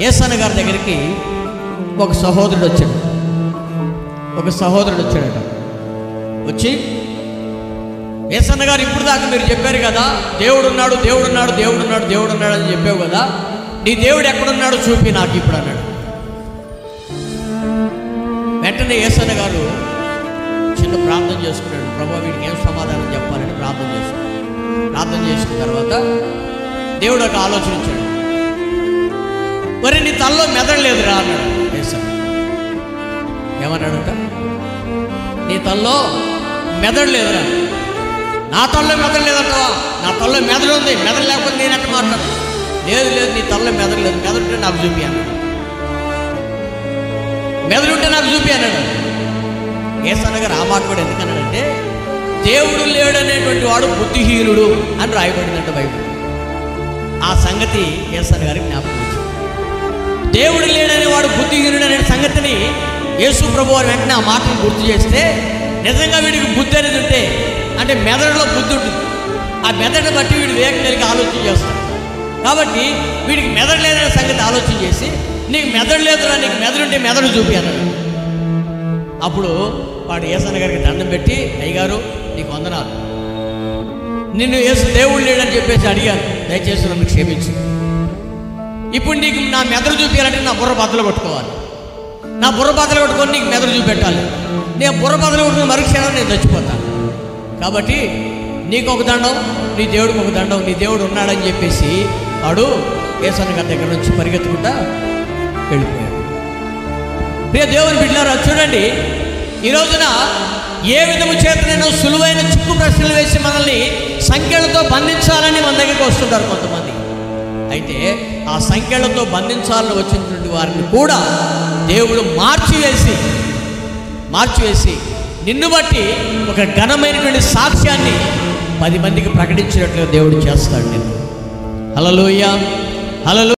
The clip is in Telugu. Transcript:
యేసన్న గారి దగ్గరికి ఒక సహోదరుడు వచ్చాడట. వచ్చి, యేసన్న గారు ఇప్పుడు దాకా మీరు చెప్పారు కదా, దేవుడు ఉన్నాడు అని చెప్పావు కదా, నీ దేవుడు ఎక్కడున్నాడో చూపి నాకు ఇప్పుడు అన్నాడు. వెంటనే యేసన్న గారు చిన్న ప్రార్థన చేసుకున్నాడు. ప్రభువా, వీడికి ఏం సమాధానం చెప్పాలని ప్రార్థన చేసిన తర్వాత దేవుడు ఒక ఆలోచించాడు. మరి నీ తల్లో మెదడలేదురా అన్నాడు యేసన్న. ఏమన్నాడంట? నీ తల్లో మెదడలేదురా. నా తల్లో మెదడలేదంటావా? నా తల్లో మెదడు ఉంది, మెదడు లేకపోతే నేను ఎట్లా మాట్లాడు? లేదు, నీ తల్లో మెదడలేదు, మెదడుంటే నాకు చూపి అన్నాడు. మెదడుంటే నాకు చూపి అన్నాడు. యేసన్న గారు ఆ మాట కూడా ఎందుకన్నాడంటే, దేవుడు లేడనేటువంటి వాడు బుద్ధిహీనుడు అని రాయబడిందంట బైబిల్. ఆ సంగతి యేసన్న గారికి జ్ఞాపకం వచ్చింది. దేవుడు లేడనే వాడు బుద్ధిహీనుడు అనే సంగతిని యేసు ప్రభు వారు వెంటనే ఆ మాటను గుర్తు చేస్తే, నిజంగా వీడికి బుద్ధి అనేది ఉంటే, అంటే మెదడులో బుద్ధి ఉంటుంది, ఆ మెదడుని బట్టి వీడు వివేకం కలిగి ఆలోచన చేస్తాడు. కాబట్టి వీడికి మెదడు లేదనే సంగతి ఆలోచన చేసి, నీకు మెదడు లేదురా, నీకు మెదడుంటే మెదడు చూపి అన్నాడు. అప్పుడు వాడు యేసన్న గారికి దండం పెట్టి, అయ్యగారు నీకు వందనాలు, నిన్ను దేవుడు లేడని చెప్పేసి అడిగాను, దయచేసి నన్ను క్షమించు. ఇప్పుడు నీకు నా మెదడు చూపించాలంటే నా బుర్ర బద్దలు కొట్టుకోవాలి, నా బుర్ర బద్దలు కొట్టుకొని నీకు మెదడు చూపెట్టాలి. నేను బుర్ర బద్దలు కొట్టుకుని మరుక్షణం నేను చచ్చిపోతాను. కాబట్టి నీకు ఒక దండం, నీ దేవుడికి ఒక దండం, నీ దేవుడు ఉన్నాడని చెప్పేసి వాడు యేసన్న గారి దగ్గర నుంచి పరిగెత్తుకుంటా వెళ్ళిపోయాడు. ప్రియ దేవుని బిడ్డలారా, చూడండి, ఈ రోజున ఏ విధము చేతనైనా సులువైన చిక్కు ప్రశ్నలు వేసి మనల్ని సంఖ్యలతో బంధించాలని మన దగ్గరికి వస్తుంటారు కొంతమంది. అయితే ఆ సంఖ్యలతో బంధించాలని వచ్చినటువంటి వారిని కూడా దేవుడు మార్చివేసి నిన్ను బట్టి ఒక ఘనమైనటువంటి సాక్ష్యాన్ని 10 మందికి ప్రకటించినట్లుగా దేవుడు చేస్తాడు. నేను హల్లెలూయా.